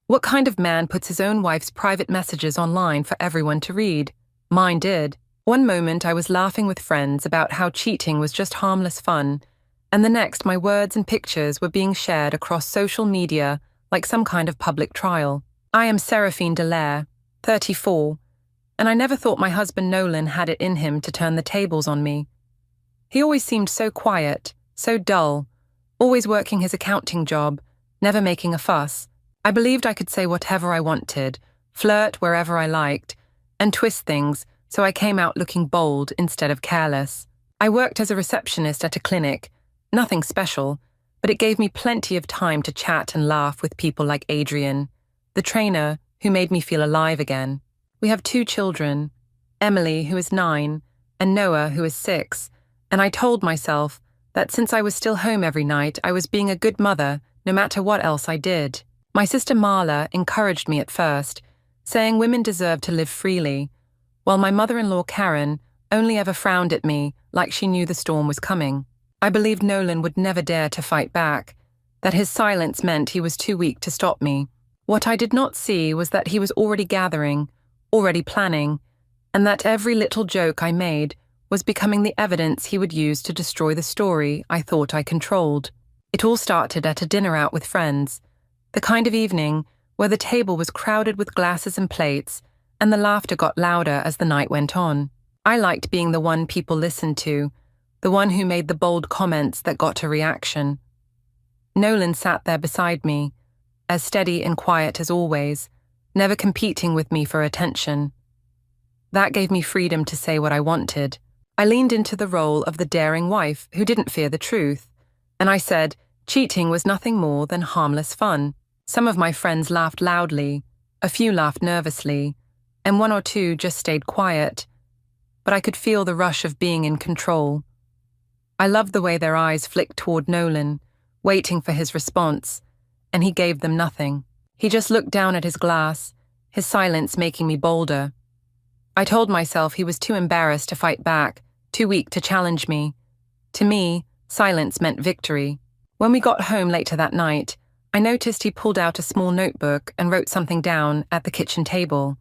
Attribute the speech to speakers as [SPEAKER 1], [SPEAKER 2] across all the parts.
[SPEAKER 1] What kind of man puts his own wife's private messages online for everyone to read? Mine did. One moment I was laughing with friends about how cheating was just harmless fun, and the next my words and pictures were being shared across social media like some kind of public trial. I am Seraphine Dallaire, 34, and I never thought my husband Nolan had it in him to turn the tables on me. He always seemed so quiet, so dull, always working his accounting job, never making a fuss. I believed I could say whatever I wanted, flirt wherever I liked, and twist things so I came out looking bold instead of careless. I worked as a receptionist at a clinic, nothing special, but it gave me plenty of time to chat and laugh with people like Adrian, the trainer who made me feel alive again. We have 2 children, Emily, who is 9, and Noah, who is 6, and I told myself that since I was still home every night, I was being a good mother no matter what else I did. My sister Marla encouraged me at first, saying women deserve to live freely, while my mother-in-law Karen only ever frowned at me like she knew the storm was coming. I believed Nolan would never dare to fight back, that his silence meant he was too weak to stop me. What I did not see was that he was already gathering, already planning, and that every little joke I made was becoming the evidence he would use to destroy the story I thought I controlled. It all started at a dinner out with friends, the kind of evening where the table was crowded with glasses and plates, and the laughter got louder as the night went on. I liked being the one people listened to, the one who made the bold comments that got a reaction. Nolan sat there beside me, as steady and quiet as always, never competing with me for attention. That gave me freedom to say what I wanted. I leaned into the role of the daring wife who didn't fear the truth, and I said cheating was nothing more than harmless fun. Some of my friends laughed loudly, a few laughed nervously, and 1 or 2 just stayed quiet, but I could feel the rush of being in control. I loved the way their eyes flicked toward Nolan, waiting for his response, and he gave them nothing. He just looked down at his glass, his silence making me bolder. I told myself he was too embarrassed to fight back, too weak to challenge me. To me, silence meant victory. When we got home later that night, I noticed he pulled out a small notebook and wrote something down at the kitchen table.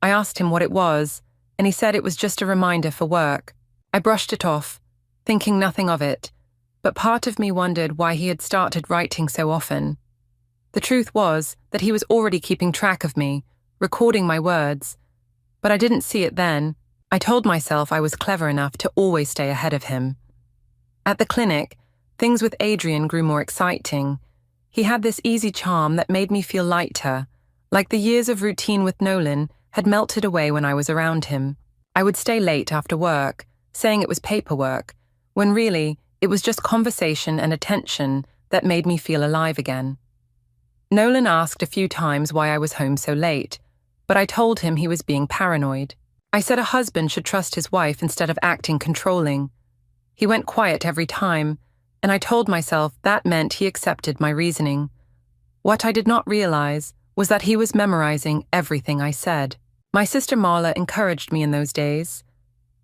[SPEAKER 1] I asked him what it was, and he said it was just a reminder for work. I brushed it off, thinking nothing of it, but part of me wondered why he had started writing so often. The truth was that he was already keeping track of me, recording my words, but I didn't see it then. I told myself I was clever enough to always stay ahead of him. At the clinic, things with Adrian grew more exciting. He had this easy charm that made me feel lighter, like the years of routine with Nolan had melted away when I was around him. I would stay late after work, saying it was paperwork, when really it was just conversation and attention that made me feel alive again. Nolan asked a few times why I was home so late, but I told him he was being paranoid. I said a husband should trust his wife instead of acting controlling. He went quiet every time, and I told myself that meant he accepted my reasoning. What I did not realize was that he was memorizing everything I said. My sister Marla encouraged me in those days.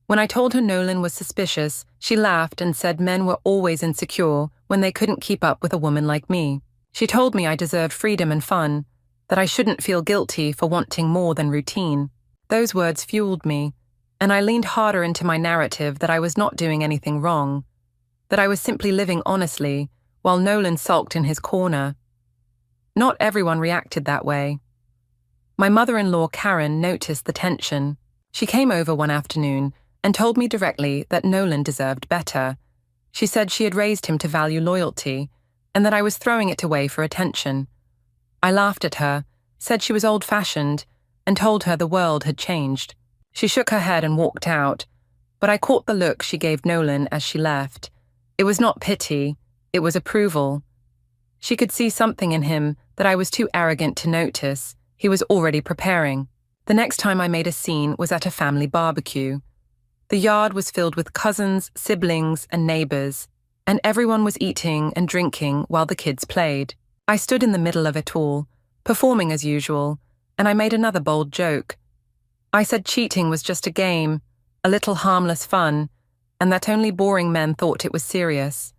[SPEAKER 1] When I told her Nolan was suspicious, she laughed and said men were always insecure when they couldn't keep up with a woman like me. She told me I deserved freedom and fun, that I shouldn't feel guilty for wanting more than routine. Those words fueled me, and I leaned harder into my narrative that I was not doing anything wrong, that I was simply living honestly, while Nolan sulked in his corner. Not everyone reacted that way. My mother-in-law Karen noticed the tension. She came over one afternoon and told me directly that Nolan deserved better. She said she had raised him to value loyalty, and that I was throwing it away for attention. I laughed at her, said she was old-fashioned, and told her the world had changed. She shook her head and walked out, but I caught the look she gave Nolan as she left. It was not pity, it was approval. She could see something in him that I was too arrogant to notice. He was already preparing. The next time I made a scene was at a family barbecue. The yard was filled with cousins, siblings, and neighbors, and everyone was eating and drinking while the kids played. I stood in the middle of it all, performing as usual, and I made another bold joke. I said cheating was just a game, a little harmless fun, and that only boring men thought it was serious.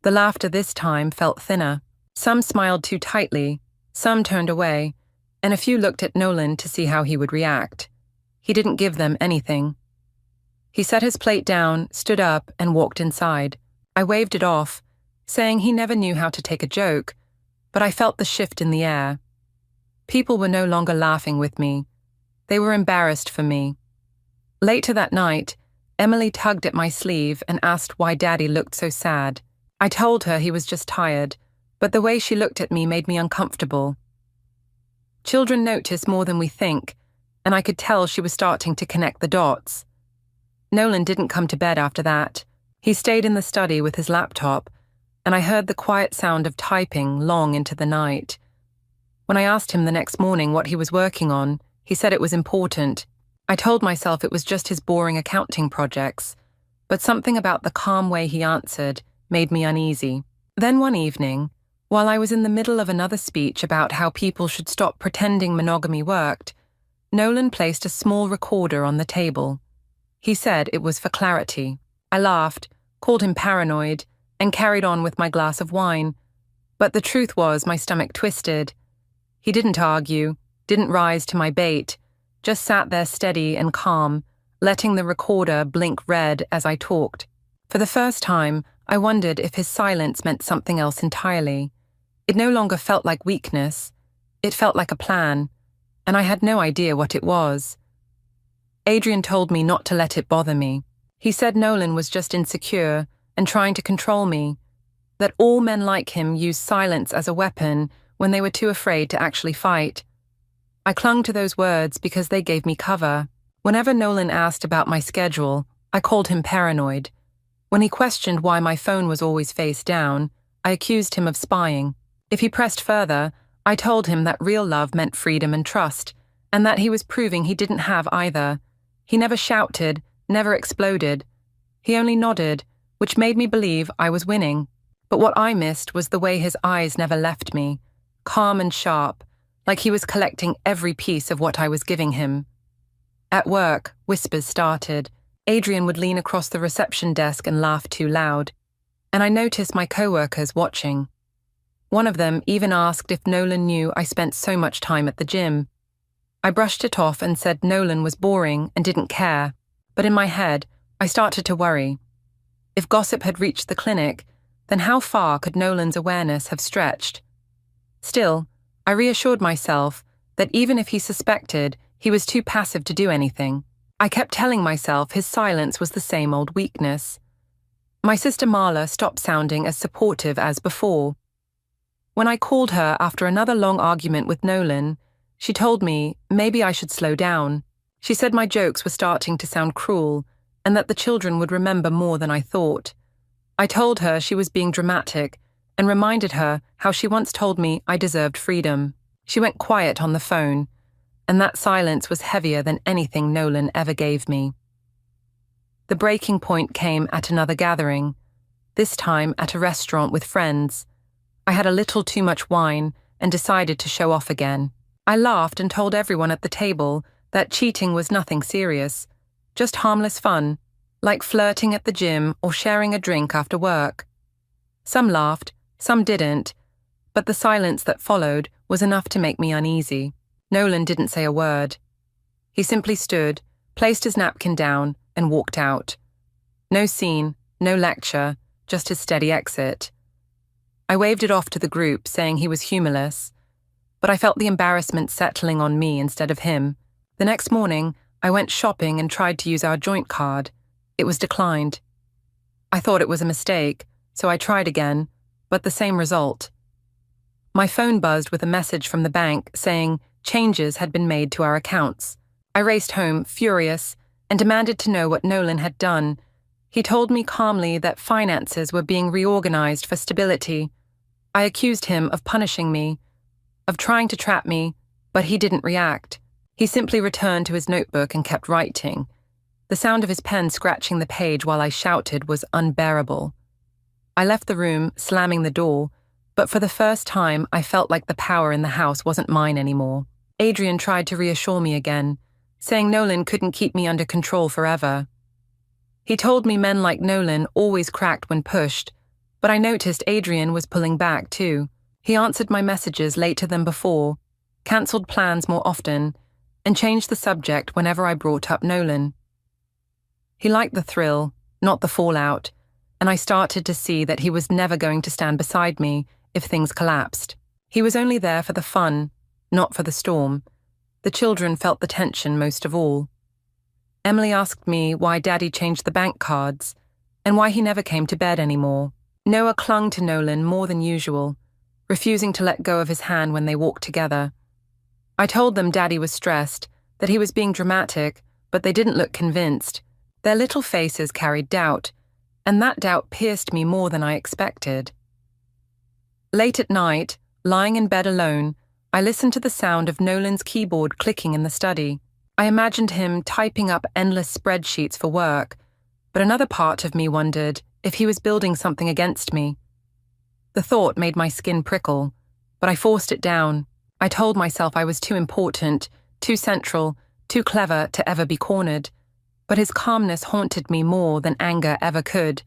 [SPEAKER 1] The laughter this time felt thinner. Some smiled too tightly, Some turned away, and a few looked at Nolan to see how he would react. He didn't give them anything. He set his plate down, stood up, and walked inside. I waved it off, saying he never knew how to take a joke, but I felt the shift in the air. People were no longer laughing with me. They were embarrassed for me. Later that night, Emily tugged at my sleeve and asked why Daddy looked so sad. I told her he was just tired, but the way she looked at me made me uncomfortable. Children notice more than we think, and I could tell she was starting to connect the dots. Nolan didn't come to bed after that. He stayed in the study with his laptop, and I heard the quiet sound of typing long into the night. When I asked him the next morning what he was working on, he said it was important. I told myself it was just his boring accounting projects, but something about the calm way he answered made me uneasy. Then one evening, while I was in the middle of another speech about how people should stop pretending monogamy worked, Nolan placed a small recorder on the table. He said it was for clarity. I laughed, called him paranoid, and carried on with my glass of wine. But the truth was my stomach twisted. He didn't argue, didn't rise to my bait, just sat there steady and calm, letting the recorder blink red as I talked. For the first time, I wondered if his silence meant something else entirely. It no longer felt like weakness. It felt like a plan, and I had no idea what it was. Adrian told me not to let it bother me. He said Nolan was just insecure and trying to control me, that all men like him use silence as a weapon when they were too afraid to actually fight. I clung to those words because they gave me cover. Whenever Nolan asked about my schedule, I called him paranoid. When he questioned why my phone was always face down, I accused him of spying. If he pressed further, I told him that real love meant freedom and trust, and that he was proving he didn't have either. He never shouted, never exploded. He only nodded, which made me believe I was winning. But what I missed was the way his eyes never left me, calm and sharp, like he was collecting every piece of what I was giving him. At work, whispers started. Adrian would lean across the reception desk and laugh too loud, and I noticed my co-workers watching. One of them even asked if Nolan knew I spent so much time at the gym. I brushed it off and said Nolan was boring and didn't care, but in my head, I started to worry. If gossip had reached the clinic, then how far could Nolan's awareness have stretched? Still, I reassured myself that even if he suspected, he was too passive to do anything. I kept telling myself his silence was the same old weakness. My sister Marla stopped sounding as supportive as before. When I called her after another long argument with Nolan, she told me maybe I should slow down. She said my jokes were starting to sound cruel and that the children would remember more than I thought. I told her she was being dramatic and reminded her how she once told me I deserved freedom. She went quiet on the phone, and that silence was heavier than anything Nolan ever gave me. The breaking point came at another gathering, this time at a restaurant with friends. I had a little too much wine and decided to show off again. I laughed and told everyone at the table that cheating was nothing serious, just harmless fun, like flirting at the gym or sharing a drink after work. Some laughed, some didn't, but the silence that followed was enough to make me uneasy. Nolan didn't say a word. He simply stood, placed his napkin down, and walked out. No scene, no lecture, just his steady exit. I waved it off to the group, saying he was humorless, but I felt the embarrassment settling on me instead of him. The next morning, I went shopping and tried to use our joint card. It was declined. I thought it was a mistake, so I tried again, but the same result. My phone buzzed with a message from the bank saying changes had been made to our accounts. I raced home, furious, and demanded to know what Nolan had done. He told me calmly that finances were being reorganized for stability. I accused him of punishing me, of trying to trap me, but he didn't react. He simply returned to his notebook and kept writing. The sound of his pen scratching the page while I shouted was unbearable. I left the room, slamming the door, but for the first time I felt like the power in the house wasn't mine anymore. Adrian tried to reassure me again, saying Nolan couldn't keep me under control forever. He told me men like Nolan always cracked when pushed, but I noticed Adrian was pulling back too. He answered my messages later than before, cancelled plans more often, and changed the subject whenever I brought up Nolan. He liked the thrill, not the fallout, and I started to see that he was never going to stand beside me if things collapsed. He was only there for the fun, not for the storm. The children felt the tension most of all. Emily asked me why Daddy changed the bank cards and why he never came to bed anymore. Noah clung to Nolan more than usual, refusing to let go of his hand when they walked together. I told them Daddy was stressed, that he was being dramatic, but they didn't look convinced. Their little faces carried doubt, and that doubt pierced me more than I expected. Late at night, lying in bed alone, I listened to the sound of Nolan's keyboard clicking in the study. I imagined him typing up endless spreadsheets for work, but another part of me wondered if he was building something against me. The thought made my skin prickle, but I forced it down. I told myself I was too important, too central, too clever to ever be cornered. But his calmness haunted me more than anger ever could.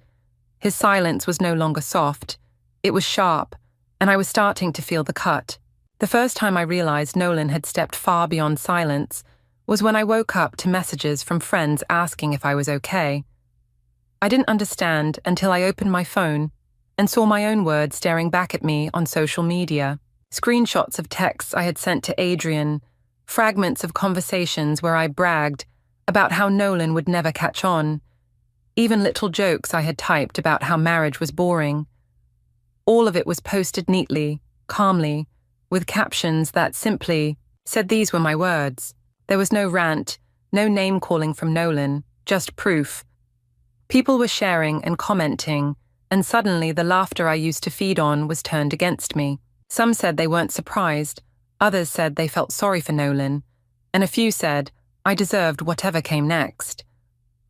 [SPEAKER 1] His silence was no longer soft. It was sharp, and I was starting to feel the cut. The first time I realized Nolan had stepped far beyond silence was when I woke up to messages from friends asking if I was okay. I didn't understand until I opened my phone and saw my own words staring back at me on social media. Screenshots of texts I had sent to Adrian, fragments of conversations where I bragged about how Nolan would never catch on, even little jokes I had typed about how marriage was boring. All of it was posted neatly, calmly, with captions that simply said these were my words. There was no rant, no name-calling from Nolan, just proof. People were sharing and commenting, and suddenly the laughter I used to feed on was turned against me. Some said they weren't surprised, others said they felt sorry for Nolan, and a few said I deserved whatever came next.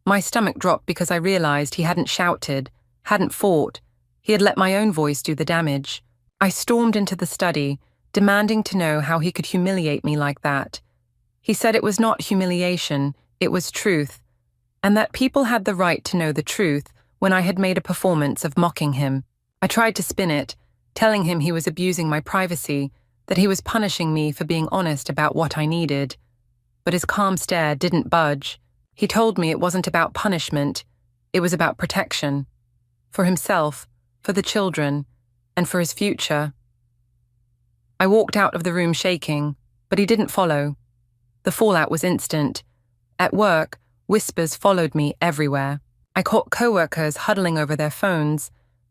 [SPEAKER 1] My stomach dropped because I realized he hadn't shouted, hadn't fought. He had let my own voice do the damage. I stormed into the study, demanding to know how he could humiliate me like that. He said it was not humiliation, it was truth, and that people had the right to know the truth when I had made a performance of mocking him. I tried to spin it, telling him he was abusing my privacy, that he was punishing me for being honest about what I needed. But his calm stare didn't budge. He told me it wasn't about punishment, it was about protection. For himself, for the children, and for his future. I walked out of the room shaking, but he didn't follow. The fallout was instant. At work, whispers followed me everywhere. I caught coworkers huddling over their phones,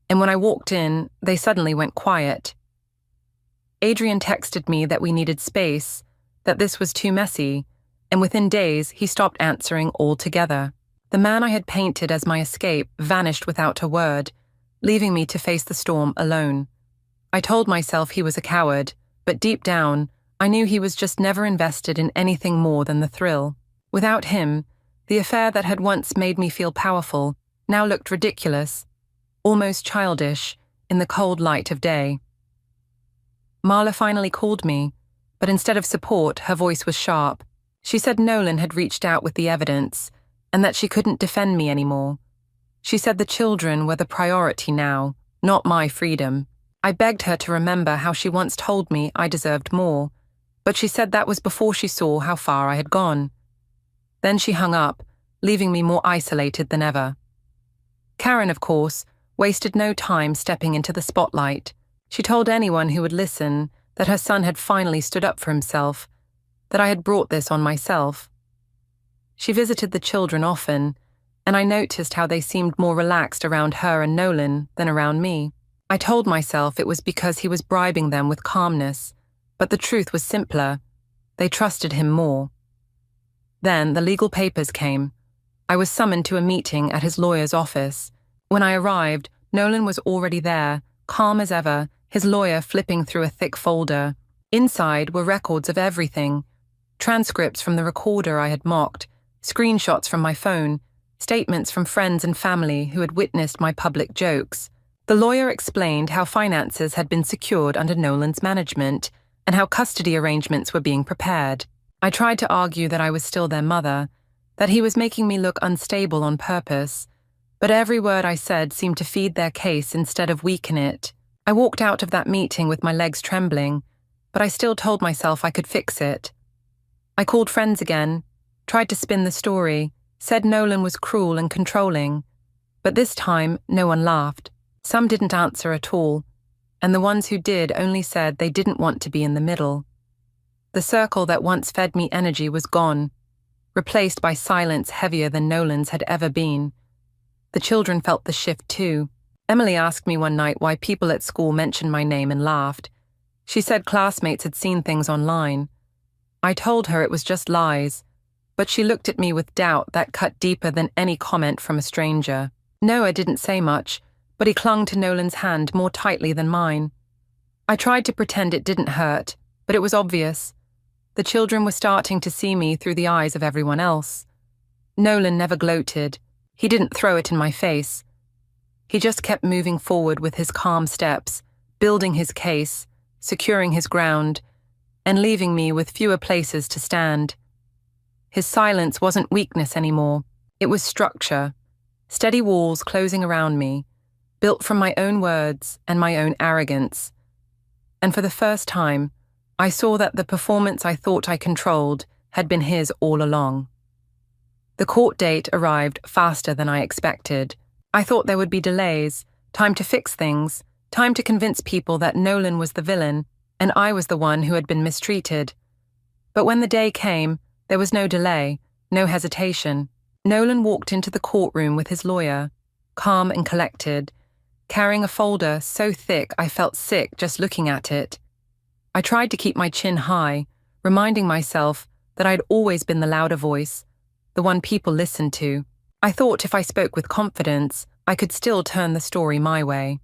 [SPEAKER 1] and when I walked in, they suddenly went quiet. Adrian texted me that we needed space, that this was too messy, and within days he stopped answering altogether. The man I had painted as my escape vanished without a word, leaving me to face the storm alone. I told myself he was a coward, but deep down, I knew he was just never invested in anything more than the thrill. Without him, the affair that had once made me feel powerful now looked ridiculous, almost childish, in the cold light of day. Marla finally called me, but instead of support, her voice was sharp. She said Nolan had reached out with the evidence, and that she couldn't defend me anymore. She said the children were the priority now, not my freedom. I begged her to remember how she once told me I deserved more, but she said that was before she saw how far I had gone. Then she hung up, leaving me more isolated than ever. Karen, of course, wasted no time stepping into the spotlight. She told anyone who would listen that her son had finally stood up for himself, that I had brought this on myself. She visited the children often, and I noticed how they seemed more relaxed around her and Nolan than around me. I told myself it was because he was bribing them with calmness, but the truth was simpler. They trusted him more. Then the legal papers came. I was summoned to a meeting at his lawyer's office. When I arrived, Nolan was already there, calm as ever, his lawyer flipping through a thick folder. Inside were records of everything, transcripts from the recorder I had mocked, screenshots from my phone, statements from friends and family who had witnessed my public jokes. The lawyer explained how finances had been secured under Nolan's management and how custody arrangements were being prepared. I tried to argue that I was still their mother, that he was making me look unstable on purpose, but every word I said seemed to feed their case instead of weaken it. I walked out of that meeting with my legs trembling, but I still told myself I could fix it. I called friends again, tried to spin the story, said Nolan was cruel and controlling, but this time no one laughed. Some didn't answer at all, and the ones who did only said they didn't want to be in the middle. The circle that once fed me energy was gone, replaced by silence heavier than Nolan's had ever been. The children felt the shift too. Emily asked me one night why people at school mentioned my name and laughed. She said classmates had seen things online. I told her it was just lies, but she looked at me with doubt that cut deeper than any comment from a stranger. Noah didn't say much, but he clung to Nolan's hand more tightly than mine. I tried to pretend it didn't hurt, but it was obvious. The children were starting to see me through the eyes of everyone else. Nolan never gloated. He didn't throw it in my face. He just kept moving forward with his calm steps, building his case, securing his ground, and leaving me with fewer places to stand. His silence wasn't weakness anymore. It was structure, steady walls closing around me, built from my own words and my own arrogance. And for the first time, I saw that the performance I thought I controlled had been his all along. The court date arrived faster than I expected. I thought there would be delays, time to fix things, time to convince people that Nolan was the villain and I was the one who had been mistreated. But when the day came, there was no delay, no hesitation. Nolan walked into the courtroom with his lawyer, calm and collected, carrying a folder so thick I felt sick just looking at it. I tried to keep my chin high, reminding myself that I'd always been the louder voice, the one people listened to. I thought if I spoke with confidence, I could still turn the story my way.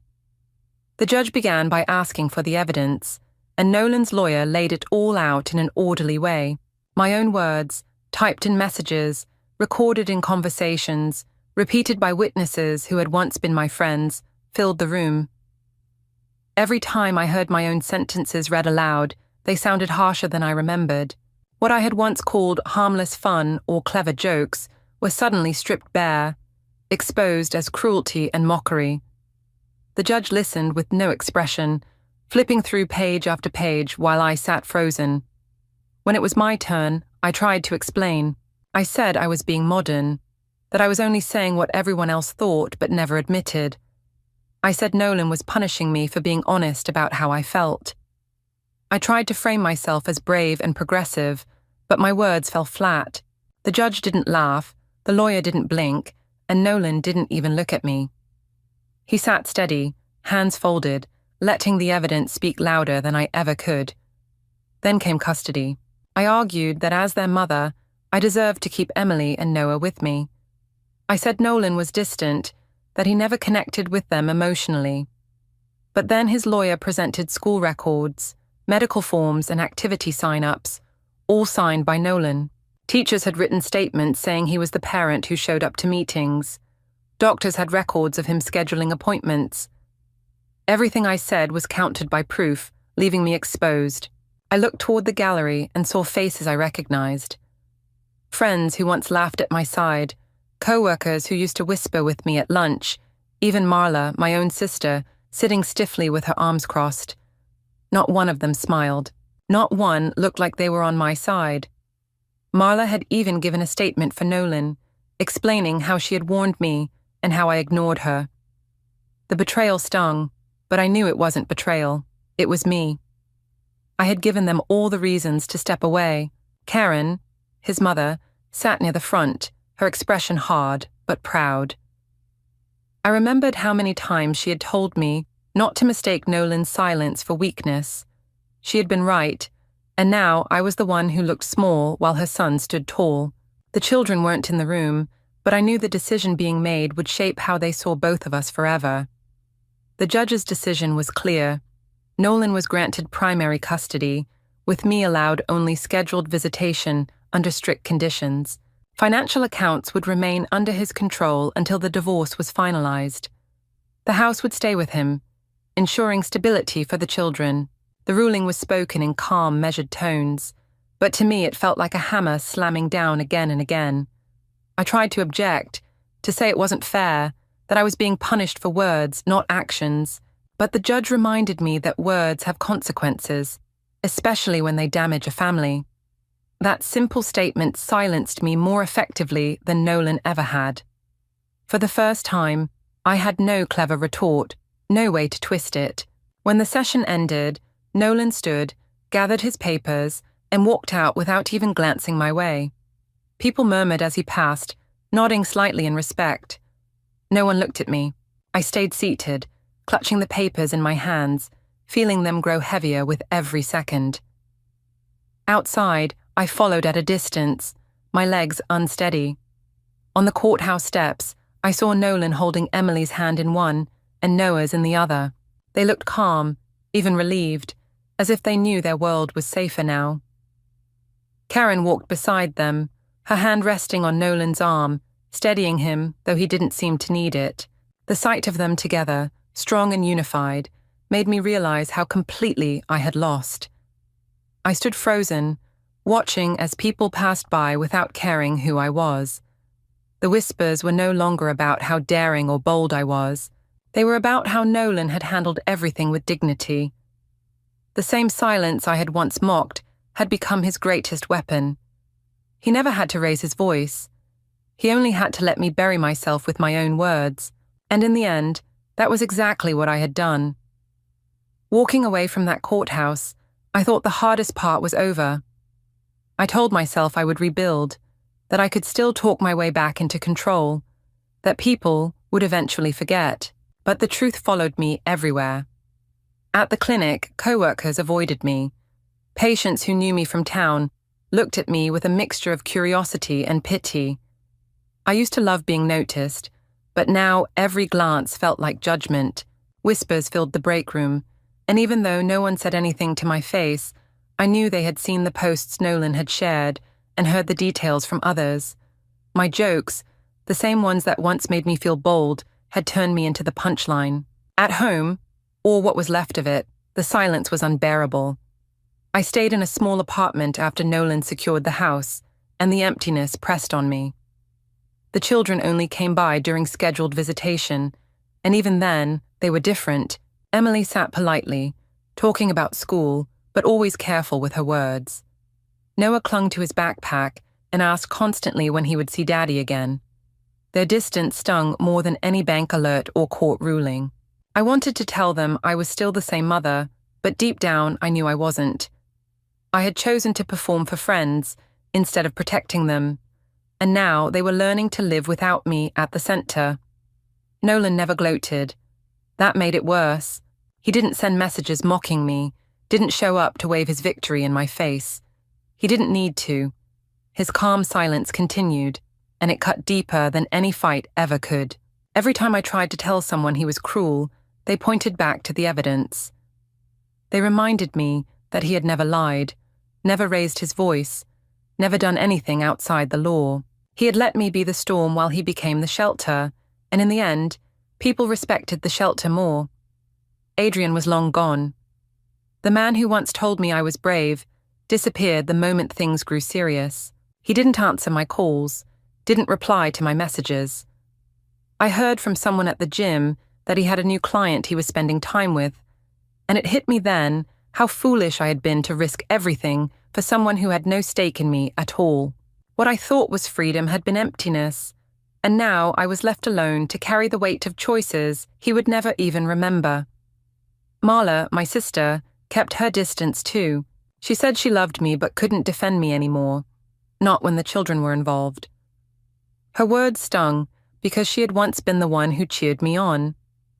[SPEAKER 1] The judge began by asking for the evidence, and Nolan's lawyer laid it all out in an orderly way. My own words, typed in messages, recorded in conversations, repeated by witnesses who had once been my friends, filled the room. Every time I heard my own sentences read aloud, they sounded harsher than I remembered. What I had once called harmless fun or clever jokes were suddenly stripped bare, exposed as cruelty and mockery. The judge listened with no expression, flipping through page after page while I sat frozen. When it was my turn, I tried to explain. I said I was being modern, that I was only saying what everyone else thought but never admitted. I said Nolan was punishing me for being honest about how I felt. I tried to frame myself as brave and progressive, but my words fell flat. The judge didn't laugh, the lawyer didn't blink, and Nolan didn't even look at me. He sat steady, hands folded, letting the evidence speak louder than I ever could. Then came custody. I argued that as their mother, I deserved to keep Emily and Noah with me. I said Nolan was distant, that he never connected with them emotionally. But then his lawyer presented school records, medical forms and activity sign-ups, all signed by Nolan. Teachers had written statements saying he was the parent who showed up to meetings. Doctors had records of him scheduling appointments. Everything I said was countered by proof, leaving me exposed. I looked toward the gallery and saw faces I recognized. Friends who once laughed at my side, co-workers who used to whisper with me at lunch, even Marla, my own sister, sitting stiffly with her arms crossed. Not one of them smiled. Not one looked like they were on my side. Marla had even given a statement for Nolan, explaining how she had warned me and how I ignored her. The betrayal stung, but I knew it wasn't betrayal. It was me. I had given them all the reasons to step away. Karen, his mother, sat near the front, her expression hard but proud. I remembered how many times she had told me not to mistake Nolan's silence for weakness. She had been right, and now I was the one who looked small while her son stood tall. The children weren't in the room, but I knew the decision being made would shape how they saw both of us forever. The judge's decision was clear. Nolan was granted primary custody, with me allowed only scheduled visitation under strict conditions. Financial accounts would remain under his control until the divorce was finalized. The house would stay with him, ensuring stability for the children. The ruling was spoken in calm, measured tones, but to me it felt like a hammer slamming down again and again. I tried to object, to say it wasn't fair, that I was being punished for words, not actions, But the judge reminded me that words have consequences, especially when they damage a family. That simple statement silenced me more effectively than Nolan ever had. For the first time, I had no clever retort, no way to twist it. When the session ended, Nolan stood, gathered his papers, and walked out without even glancing my way. People murmured as he passed, nodding slightly in respect. No one looked at me. I stayed seated, clutching the papers in my hands, feeling them grow heavier with every second. Outside, I followed at a distance, my legs unsteady. On the courthouse steps, I saw Nolan holding Emily's hand in one and Noah's in the other. They looked calm, even relieved, as if they knew their world was safer now. Karen walked beside them, her hand resting on Nolan's arm, steadying him, though he didn't seem to need it. The sight of them together, strong and unified, made me realize how completely I had lost. I stood frozen, watching as people passed by without caring who I was. The whispers were no longer about how daring or bold I was. They were about how Nolan had handled everything with dignity. The same silence I had once mocked had become his greatest weapon. He never had to raise his voice. He only had to let me bury myself with my own words. And in the end, that was exactly what I had done. Walking away from that courthouse, I thought the hardest part was over. I told myself I would rebuild, that I could still talk my way back into control, that people would eventually forget. But the truth followed me everywhere. At the clinic, co-workers avoided me. Patients who knew me from town looked at me with a mixture of curiosity and pity. I used to love being noticed, but now every glance felt like judgment. Whispers filled the break room, and even though no one said anything to my face, I knew they had seen the posts Nolan had shared and heard the details from others. My jokes, the same ones that once made me feel bold, had turned me into the punchline. At home, or what was left of it, the silence was unbearable. I stayed in a small apartment after Nolan secured the house, and the emptiness pressed on me. The children only came by during scheduled visitation, and even then, they were different. Emily sat politely, talking about school, but always careful with her words. Noah clung to his backpack and asked constantly when he would see Daddy again. Their distance stung more than any bank alert or court ruling. I wanted to tell them I was still the same mother, but deep down I knew I wasn't. I had chosen to perform for friends instead of protecting them, and now they were learning to live without me at the center. Nolan never gloated. That made it worse. He didn't send messages mocking me, didn't show up to wave his victory in my face. He didn't need to. His calm silence continued, and it cut deeper than any fight ever could. Every time I tried to tell someone he was cruel, they pointed back to the evidence. They reminded me that he had never lied, never raised his voice, never done anything outside the law. He had let me be the storm while he became the shelter, and in the end, people respected the shelter more. Adrian was long gone. The man who once told me I was brave disappeared the moment things grew serious. He didn't answer my calls, didn't reply to my messages. I heard from someone at the gym that he had a new client he was spending time with, and it hit me then how foolish I had been to risk everything for someone who had no stake in me at all. What I thought was freedom had been emptiness, and now I was left alone to carry the weight of choices he would never even remember. Marla, my sister, kept her distance too. She said she loved me but couldn't defend me anymore, not when the children were involved. Her words stung because she had once been the one who cheered me on,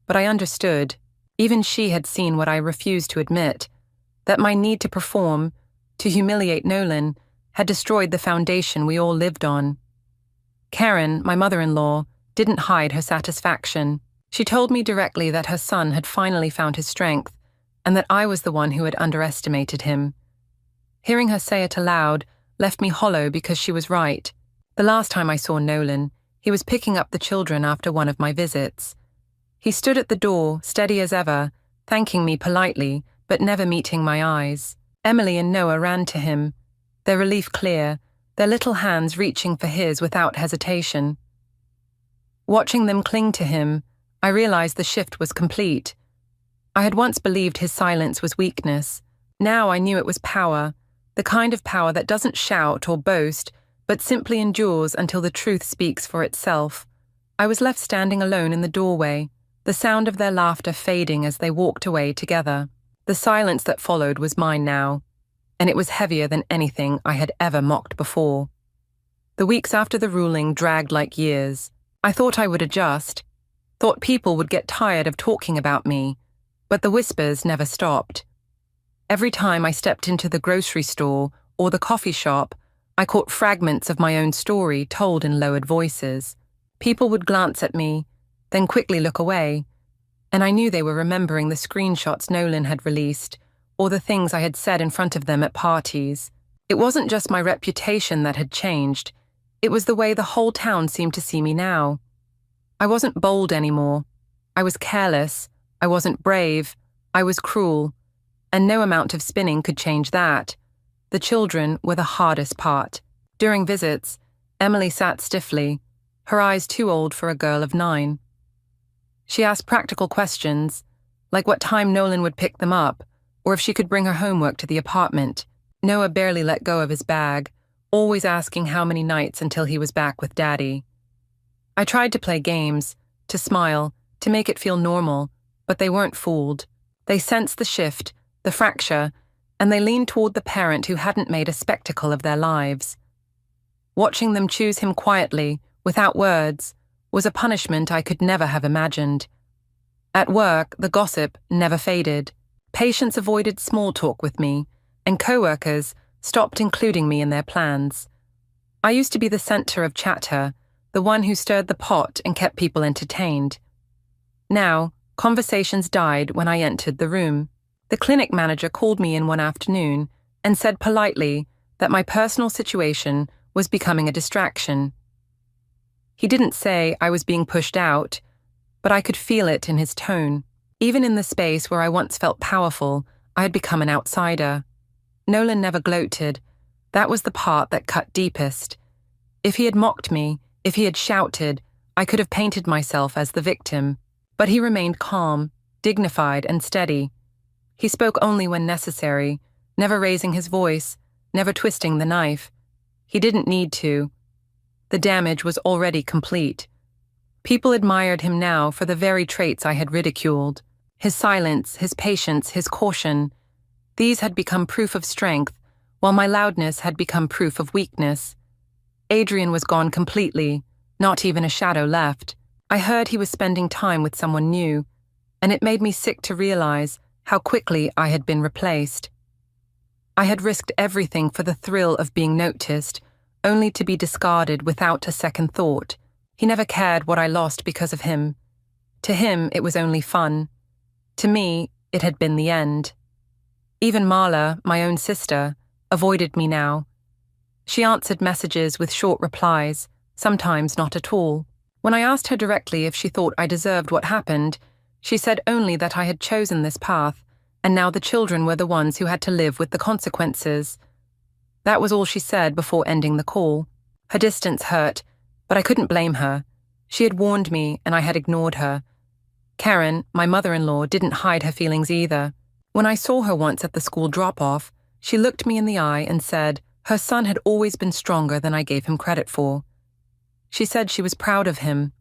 [SPEAKER 1] but I understood. Even she had seen what I refused to admit, that my need to perform, to humiliate Nolan, had destroyed the foundation we all lived on. Karen, my mother-in-law, didn't hide her satisfaction. She told me directly that her son had finally found his strength, and that I was the one who had underestimated him. Hearing her say it aloud left me hollow because she was right. The last time I saw Nolan, he was picking up the children after one of my visits. He stood at the door, steady as ever, thanking me politely, but never meeting my eyes. Emily and Noah ran to him, their relief clear, their little hands reaching for his without hesitation. Watching them cling to him, I realized the shift was complete. I had once believed his silence was weakness. Now I knew it was power, the kind of power that doesn't shout or boast, but simply endures until the truth speaks for itself. I was left standing alone in the doorway, the sound of their laughter fading as they walked away together. The silence that followed was mine now, and it was heavier than anything I had ever mocked before. The weeks after the ruling dragged like years. I thought I would adjust, thought people would get tired of talking about me, but the whispers never stopped. Every time I stepped into the grocery store or the coffee shop, I caught fragments of my own story told in lowered voices. People would glance at me, then quickly look away, and I knew they were remembering the screenshots Nolan had released or the things I had said in front of them at parties. It wasn't just my reputation that had changed, it was the way the whole town seemed to see me now. I wasn't bold anymore. I was careless. I wasn't brave. I was cruel. And no amount of spinning could change that. The children were the hardest part. During visits, Emily sat stiffly, her eyes too old for a girl of 9. She asked practical questions, like what time Nolan would pick them up, or if she could bring her homework to the apartment. Noah barely let go of his bag, always asking how many nights until he was back with Daddy. I tried to play games, to smile, to make it feel normal, but they weren't fooled. They sensed the shift, the fracture, and they leaned toward the parent who hadn't made a spectacle of their lives. Watching them choose him quietly, without words, was a punishment I could never have imagined. At work, the gossip never faded. Patients avoided small talk with me, and co-workers stopped including me in their plans. I used to be the center of chatter, the one who stirred the pot and kept people entertained. Now, conversations died when I entered the room. The clinic manager called me in one afternoon and said politely that my personal situation was becoming a distraction. He didn't say I was being pushed out, but I could feel it in his tone. Even in the space where I once felt powerful, I had become an outsider. Nolan never gloated. That was the part that cut deepest. If he had mocked me, if he had shouted, I could have painted myself as the victim. But he remained calm, dignified, and steady. He spoke only when necessary, never raising his voice, never twisting the knife. He didn't need to. The damage was already complete. People admired him now for the very traits I had ridiculed. His silence, his patience, his caution. These had become proof of strength, while my loudness had become proof of weakness. Adrian was gone completely, not even a shadow left. I heard he was spending time with someone new, and it made me sick to realize how quickly I had been replaced. I had risked everything for the thrill of being noticed, only to be discarded without a second thought. He never cared what I lost because of him. To him, it was only fun. To me, it had been the end. Even Marla, my own sister, avoided me now. She answered messages with short replies, sometimes not at all. When I asked her directly if she thought I deserved what happened, she said only that I had chosen this path, and now the children were the ones who had to live with the consequences. That was all she said before ending the call. Her distance hurt, but I couldn't blame her. She had warned me, and I had ignored her. Karen, my mother-in-law, didn't hide her feelings either. When I saw her once at the school drop-off, she looked me in the eye and said her son had always been stronger than I gave him credit for. She said she was proud of him.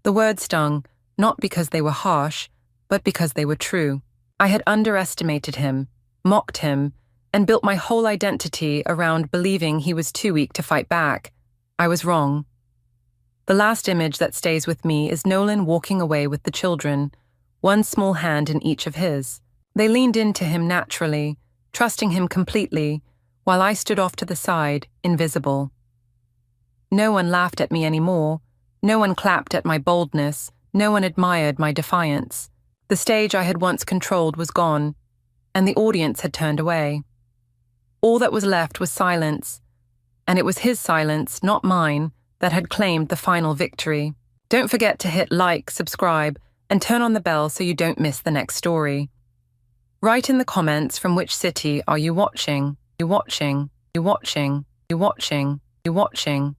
[SPEAKER 1] The words stung, not because they were harsh, but because they were true. I had underestimated him, mocked him, and built my whole identity around believing he was too weak to fight back. I was wrong. The last image that stays with me is Nolan walking away with the children, one small hand in each of his. They leaned into him naturally, trusting him completely, while I stood off to the side, invisible. No one laughed at me anymore. No one clapped at my boldness. No one admired my defiance. The stage I had once controlled was gone, and the audience had turned away. All that was left was silence, and it was his silence, not mine, that had claimed the final victory. Don't forget to hit like, subscribe, and turn on the bell so you don't miss the next story. Write in the comments from which city are you watching? You watching? You watching? You watching? You watching?